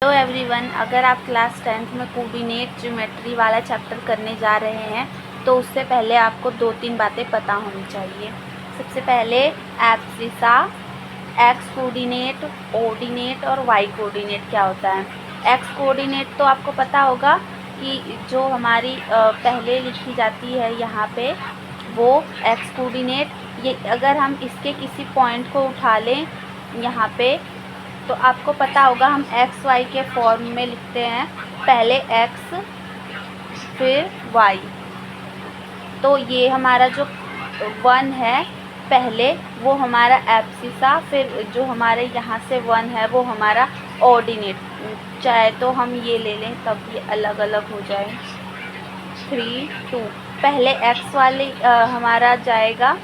Hello everyone, अगर आप class 10th में कोऑर्डिनेट ज्योमेट्री वाला चैप्टर करने जा रहे हैं तो उससे पहले आपको 2-3 बातें पता होनी चाहिए। सबसे पहले एब्सिसा, एक्स कोऑर्डिनेट, ऑर्डिनेट और वाई कोऑर्डिनेट क्या होता है। एक्स कोऑर्डिनेट तो आपको पता होगा कि जो हमारी पहले लिखी जाती है यहाँ पे वो एक्स कोऑर्डिनेट, ये अगर हम इसके किसी पॉइंट को उठा लें यहाँ पे तो आपको पता होगा हम एक्स वाई के फॉर्म में लिखते हैं, पहले एक्स फिर वाई। तो ये हमारा जो 1 है पहले वो हमारा एब्सिसा, फिर जो हमारे यहाँ से 1 है वो हमारा ऑर्डिनेट। चाहे तो हम ये ले लें तब ये अलग अलग हो जाए। 3, 2 पहले एक्स वाले हमारा जाएगा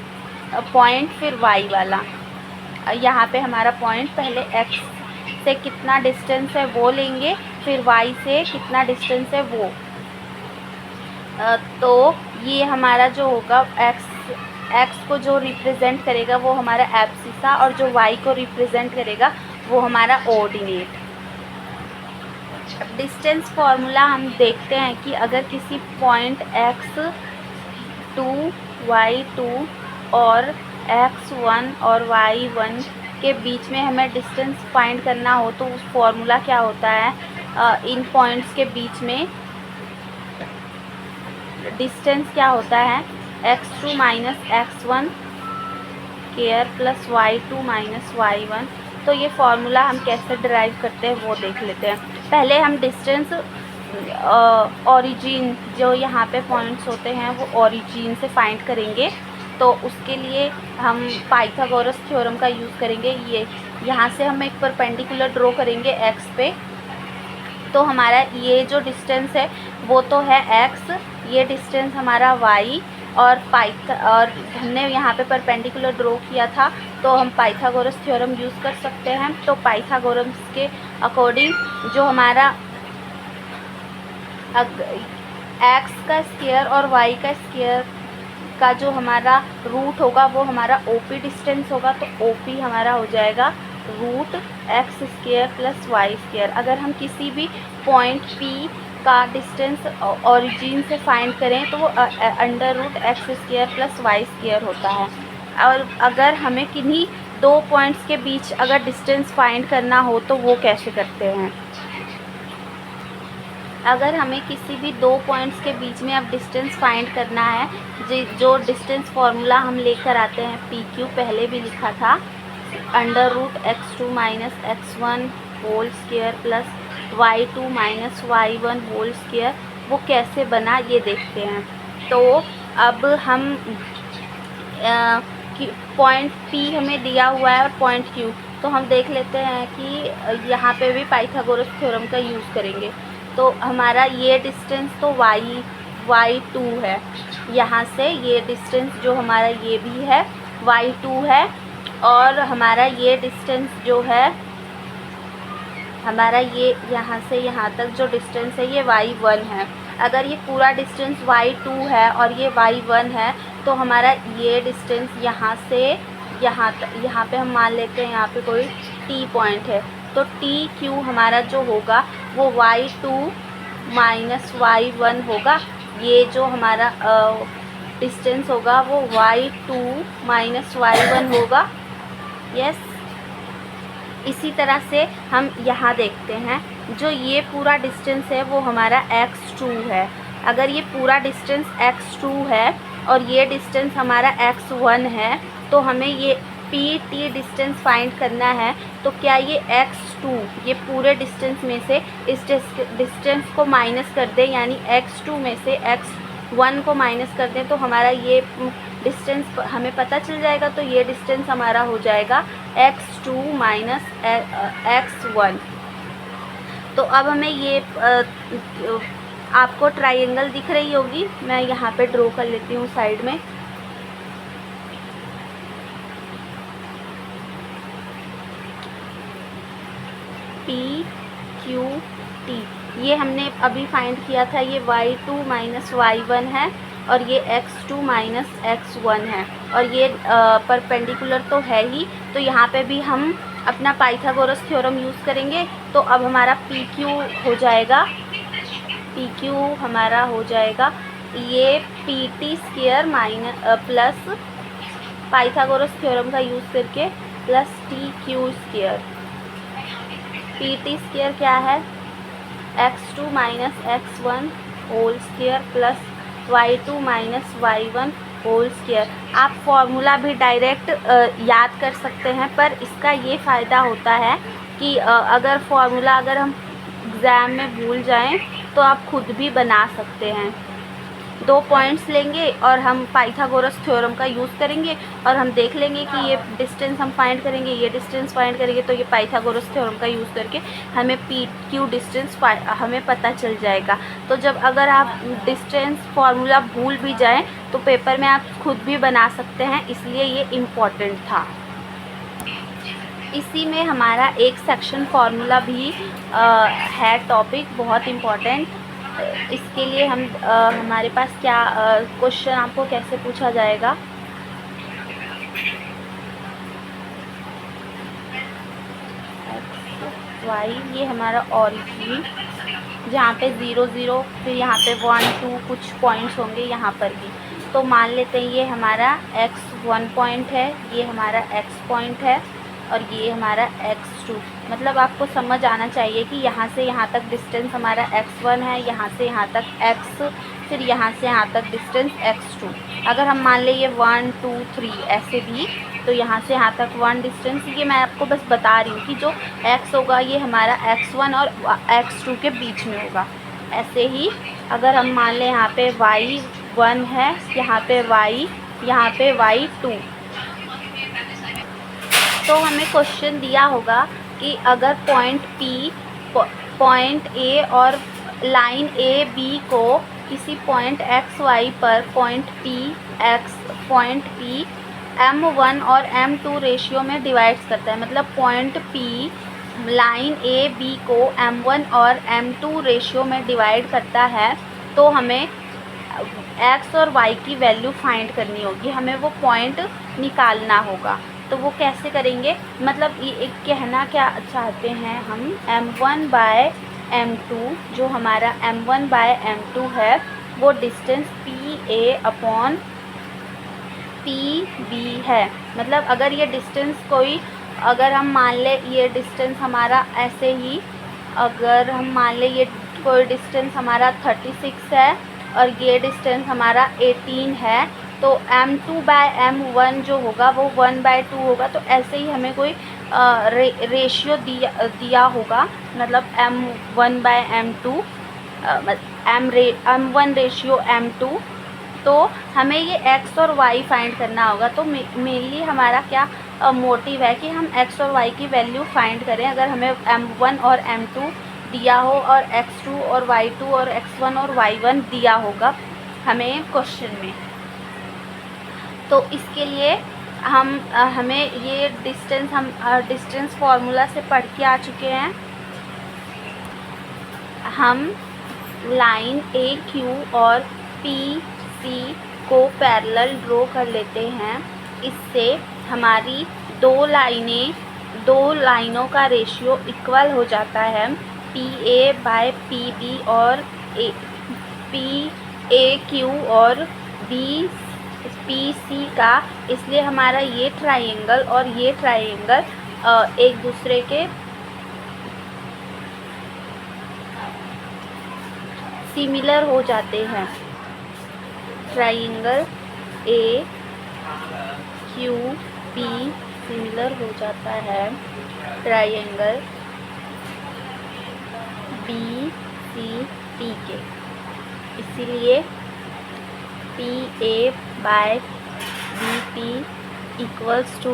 पॉइंट, फिर वाई वाला। यहाँ पे हमारा पॉइंट पहले एक्स से कितना डिस्टेंस है वो लेंगे, फिर वाई से कितना डिस्टेंस है वो। तो ये हमारा जो होगा एक्स को जो रिप्रेजेंट करेगा वो हमारा एब्सिसा, और जो वाई को रिप्रेजेंट करेगा वो हमारा ऑर्डिनेट। डिस्टेंस फार्मूला हम देखते हैं कि अगर किसी पॉइंट x2 y2 और x1 और y1 के बीच में हमें डिस्टेंस फाइंड करना हो तो उस फॉर्मूला क्या होता है। इन पॉइंट्स के बीच में डिस्टेंस क्या होता है, x2 minus x1 square plus y2 minus y1। तो ये फॉर्मूला हम कैसे डिराइव करते हैं वो देख लेते हैं। पहले हम डिस्टेंस ओरिजिन, जो यहाँ पे पॉइंट्स होते हैं वो ओरिजिन से फाइंड करेंगे। तो उसके लिए हम पाइथागोरस थ्योरम का यूज़ करेंगे। ये यहाँ से हम एक परपेंडिकुलर ड्रॉ करेंगे एक्स पे, तो हमारा ये जो डिस्टेंस है वो तो है एक्स, ये डिस्टेंस हमारा वाई, और हमने यहाँ पे परपेंडिकुलर ड्रॉ किया था तो हम पाइथागोरस थ्योरम यूज़ कर सकते हैं। तो पाइथागोरस के अकॉर्डिंग जो हमारा एक्स का स्क्वायर और वाई का स्क्वायर का जो हमारा रूट होगा वो हमारा ओपी डिस्टेंस होगा। तो ओपी हमारा हो जाएगा root x square plus y square. अगर हम किसी भी पॉइंट पी का डिस्टेंस ओरिजिन से फाइंड करें तो वो under root x square plus y square होता है। और अगर हमें किन्हीं दो पॉइंट्स के बीच अगर डिस्टेंस फाइंड करना हो तो वो कैसे करते हैं। अगर हमें किसी भी दो पॉइंट्स के बीच में अब डिस्टेंस फाइंड करना है, जो डिस्टेंस फार्मूला हम लेकर आते हैं पी क्यू, पहले भी लिखा था, under root x2 minus x1 whole square plus y2 minus y1 whole square, वो कैसे बना ये देखते हैं। तो अब हम पॉइंट P हमें दिया हुआ है और पॉइंट Q, तो हम देख लेते हैं कि यहाँ पे भी पाइथागोरस थ्योरम का यूज़ करेंगे। तो हमारा ये डिस्टेंस तो y2 है, यहाँ से ये डिस्टेंस जो हमारा ये भी है y2 है, और हमारा ये डिस्टेंस जो है हमारा ये यहाँ से यहाँ तक जो डिस्टेंस है ये y1 है। अगर ये पूरा डिस्टेंस y2 है और ये y1 है तो हमारा ये डिस्टेंस यहाँ से यहाँ पे हम मान लेते हैं यहाँ पे कोई t पॉइंट है, तो टी क्यू हमारा जो होगा वो y2 माइनस y1 होगा। ये जो हमारा डिस्टेंस होगा वो y2 माइनस y1 होगा। यस, इसी तरह से हम यहाँ देखते हैं जो ये पूरा डिस्टेंस है वो हमारा x2 है। अगर ये पूरा डिस्टेंस x2 है और ये डिस्टेंस हमारा x1 है तो हमें ये pt डिस्टेंस फाइंड करना है। तो क्या ये x2, ये पूरे डिस्टेंस में से इस डिस्टेंस को माइनस कर दें, यानी x2 में से x1 को माइनस कर दें तो हमारा ये डिस्टेंस हमें पता चल जाएगा। तो ये डिस्टेंस हमारा हो जाएगा x2 माइनस x1। तो अब हमें ये आपको ट्रायंगल दिख रही होगी, मैं यहाँ पे ड्रॉ कर लेती हूँ साइड में। P Q T, ये हमने अभी फाइंड किया था, ये y2 माइनस y1 है और ये x2 माइनस x1 है, और ये परपेंडिकुलर तो है ही। तो यहाँ पे भी हम अपना पाइथागोरस थ्योरम यूज़ करेंगे। तो अब हमारा पी क्यू हो जाएगा, पी क्यू हमारा हो जाएगा ये p t square minus plus Pythagoras theorem का यूज़ करके plus t q square. P t square क्या है, x2 minus x1 whole square plus y2 minus y1 whole square. आप फॉर्मूला भी डायरेक्ट याद कर सकते हैं, पर इसका ये फ़ायदा होता है कि अगर फॉर्मूला अगर हम एग्ज़ाम में भूल जाएं तो आप खुद भी बना सकते हैं। 2 पॉइंट्स लेंगे और हम पाइथागोरस थ्योरम का यूज़ करेंगे और हम देख लेंगे कि ये डिस्टेंस हम फाइंड करेंगे, ये डिस्टेंस फाइंड करेंगे, तो ये पाइथागोरस थ्योरम का यूज़ करके हमें पी क्यू डिस्टेंस हमें पता चल जाएगा। तो जब अगर आप डिस्टेंस फार्मूला भूल भी जाएं तो पेपर में आप खुद भी बना सकते हैं, इसलिए ये इम्पॉर्टेंट था। इसी में हमारा एक सेक्शन फार्मूला भी है टॉपिक बहुत इम्पॉर्टेंट। इसके लिए हम हमारे पास क्या क्वेश्चन आपको कैसे पूछा जाएगा, वाई ये हमारा ऑरिजिन, जहाँ पे 0 0 फिर यहाँ पे 1 2 कुछ पॉइंट्स होंगे यहाँ पर भी। तो मान लेते हैं ये हमारा x 1 पॉइंट है, ये हमारा x पॉइंट है और ये हमारा x2। मतलब आपको समझ आना चाहिए कि यहाँ से यहाँ तक डिस्टेंस हमारा x1 है, यहाँ से यहाँ तक x, फिर यहाँ से यहाँ तक डिस्टेंस x2। अगर हम मान लें ये 1 2 3 ऐसे भी, तो यहाँ से यहाँ तक 1 डिस्टेंस, ये मैं आपको बस बता रही हूँ कि जो x होगा ये हमारा x1 और x2 के बीच में होगा। ऐसे ही अगर हम मान लें यहाँ पे y1 है, यहाँ पे y, यहाँ पे y2, तो हमें क्वेश्चन दिया होगा कि अगर पॉइंट ए और लाइन ए बी को किसी पॉइंट एक्स वाई पर पॉइंट पी m1 और m2 रेशियो में डिवाइड्स करता है। मतलब point p line A B को m1 और m2 रेशियो में डिवाइड करता है, तो हमें x और y की वैल्यू फाइंड करनी होगी, हमें वो पॉइंट निकालना होगा। तो वो कैसे करेंगे, मतलब ये एक कहना क्या चाहते हैं हम, m1 बाय m2 जो हमारा m1 बाय m2 है वो distance p a upon p b है। मतलब अगर ये डिस्टेंस कोई, अगर हम मान ले ये डिस्टेंस हमारा ऐसे ही, अगर हम मान ले ये कोई डिस्टेंस हमारा 36 है और ये डिस्टेंस हमारा 18 है, तो m2 बाय m1 जो होगा वो 1/2 होगा। तो ऐसे ही हमें कोई रेशियो दिया होगा, मतलब m1 by m2 m1 ratio m2, तो हमें ये x और y फाइंड करना होगा। तो मेनली हमारा क्या मोटिव है कि हम x और y की वैल्यू फाइंड करें। अगर हमें m1 और m2 दिया हो और x2 और y2 और x1 और y1 दिया होगा हमें क्वेश्चन में, तो इसके लिए हमें ये डिस्टेंस हम डिस्टेंस फार्मूला से पढ़ के आ चुके हैं। हम लाइन ए क्यू और पी सी को पैरेलल ड्रॉ कर लेते हैं। इससे हमारी दो लाइनों का रेशियो इक्वल हो जाता है, p A by P b और पी ए क्यू और बी पी सी का। इसलिए हमारा ये ट्राइंगल और ये ट्राइंगल एक दूसरे के सिमिलर हो जाते हैं। Triangle a q p similar हो जाता है ट्राइंगल बी सी टी के। इसीलिए p A by b p equals to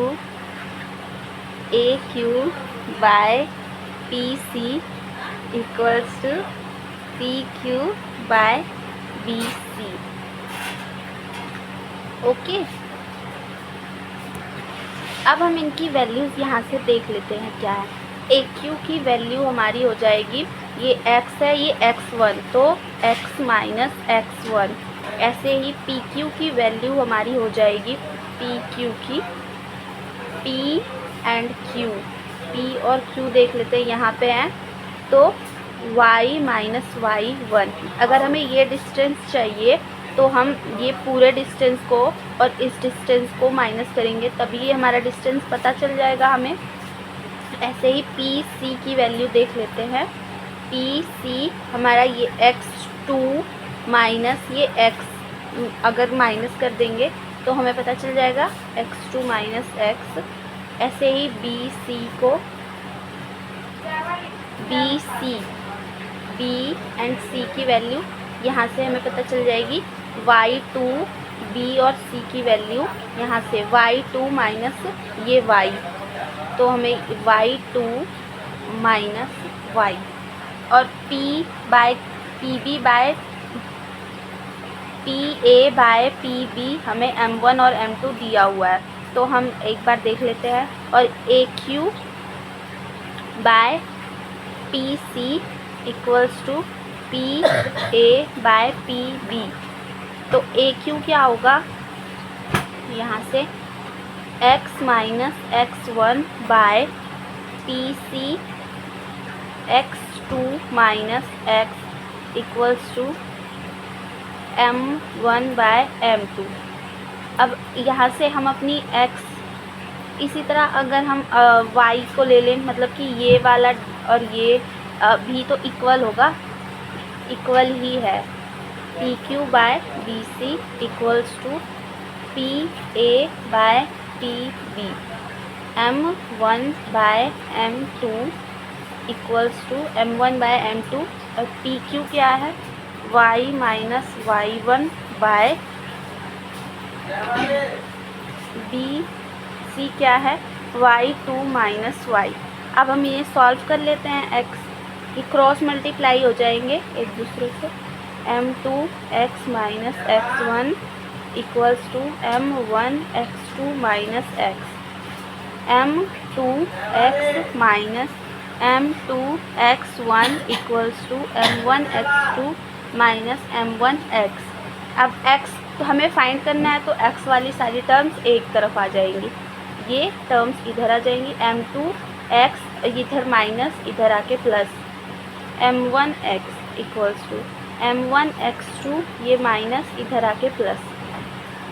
a Q by P C equals to p q by b c. Okay, अब हम इनकी वैल्यूज़ यहाँ से देख लेते हैं क्या है। ए क्यू की वैल्यू हमारी हो जाएगी, ये x है ये x1, तो x माइनस x1। ऐसे ही पी क्यू की वैल्यू हमारी हो जाएगी, पी क्यू की p एंड q P और Q देख लेते हैं, यहाँ पे हैं तो y माइनस y1। अगर हमें ये डिस्टेंस चाहिए तो हम ये पूरे डिस्टेंस को और इस डिस्टेंस को माइनस करेंगे, तभी हमारा डिस्टेंस पता चल जाएगा हमें। ऐसे ही पी सी की वैल्यू देख लेते हैं। पी सी हमारा ये x2 माइनस ये x, अगर माइनस कर देंगे तो हमें पता चल जाएगा x2 माइनस x। ऐसे ही बी सी को, बी सी, बी एंड सी की वैल्यू यहाँ से हमें पता चल जाएगी y2, b और c की वैल्यू यहाँ से y2 माइनस ये y, तो हमें y2 माइनस y। और p by P b by p A by P b हमें m1 और m2 दिया हुआ है, तो हम एक बार देख लेते हैं। और A Q by P C equals to P A by P B, तो ए क्यू क्या होगा यहाँ से x minus x1 by P C x2 minus x equals to m1 by m2। अब यहाँ से हम अपनी x, इसी तरह अगर हम y को ले लें, मतलब कि ये वाला और ये भी तो इक्वल होगा, इक्वल ही है। P q by b c equals to P A by P b, m1 by m2 equals to m1 by m2। और पी क्यू क्या है y minus y1 by b c क्या है y2 माइनस y। अब हम ये solve कर लेते हैं, x ये क्रॉस मल्टीप्लाई हो जाएंगे एक दूसरे से। m2 x minus x1 equals to m1 x2 minus x, m2 x minus m2 x1 equals to m1 x2 minus m1 x। अब x तो हमें फाइंड करना है, तो x वाली सारी टर्म्स एक तरफ आ जाएंगी, ये टर्म्स इधर आ जाएंगी। m2 x इधर माइनस, इधर आके plus, m1 x equals to m1 x2 ये माइनस, इधर आके प्लस,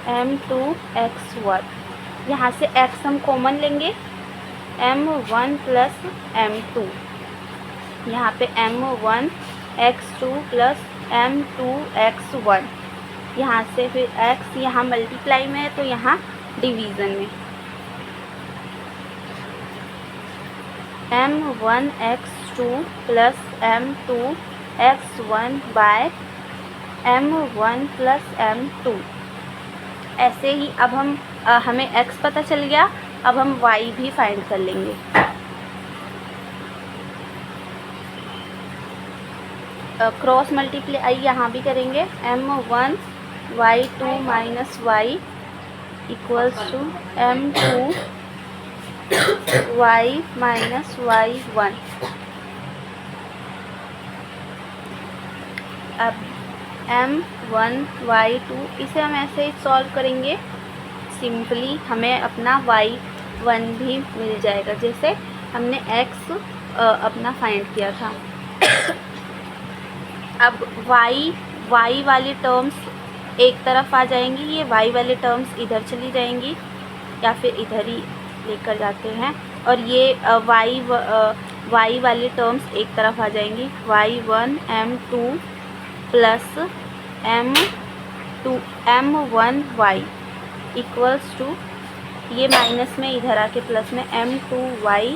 m2 x1। यहाँ से x हम कॉमन लेंगे, m1 प्लस m2, यहाँ पे m1 x2 plus m2 x1। यहाँ से फिर x यहाँ मल्टीप्लाई में है तो यहाँ डिवीज़न में, m1 x2 plus m2 x1 bye m1 plus m2। ऐसे ही अब हम हमें x पता चल गया, अब हम y भी फाइंड कर लेंगे। क्रॉस मल्टीप्लाई यहाँ भी करेंगे, m1 y2 minus y equals to m2 y minus y1। अब m1 y2 इसे हम ऐसे ही सॉल्व करेंगे सिंपली, हमें अपना y1 भी मिल जाएगा, जैसे हमने x अपना फाइंड किया था। अब y वाली टर्म्स एक तरफ आ जाएंगी, ये y वाली टर्म्स इधर चली जाएंगी या फिर इधर ही लेकर जाते हैं, और ये y वाली टर्म्स एक तरफ आ जाएंगी, y1 m2 plus m1 y equals to ये माइनस में इधर आके प्लस में m2 y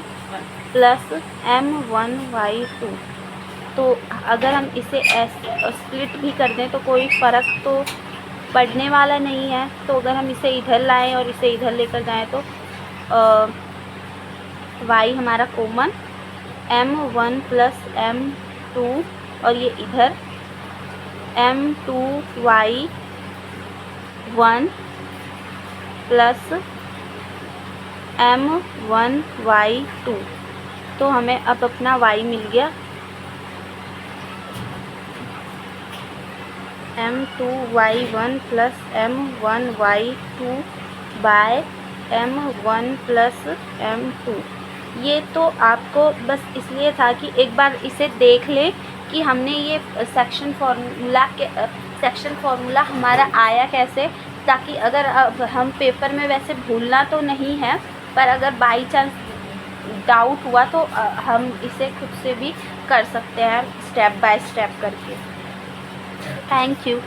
plus m1 y2। तो अगर हम इसे स्प्लिट भी कर दें तो कोई फ़र्क तो पड़ने वाला नहीं है, तो अगर हम इसे इधर लाएं और इसे इधर लेकर जाएं तो y हमारा कॉमन m1 प्लस m2, और ये इधर m2 y1 plus m1 y2। तो हमें अब अपना y मिल गया, m2 y1 plus m1 y2 bye m1 plus m2। ये तो आपको बस इसलिए था कि एक बार इसे देख लें कि हमने ये सेक्शन फार्मूला हमारा आया कैसे, ताकि अगर अब हम पेपर में वैसे भूलना तो नहीं है, पर अगर बाई चांस डाउट हुआ तो हम इसे खुद से भी कर सकते हैं स्टेप बाय स्टेप करके। Thank you.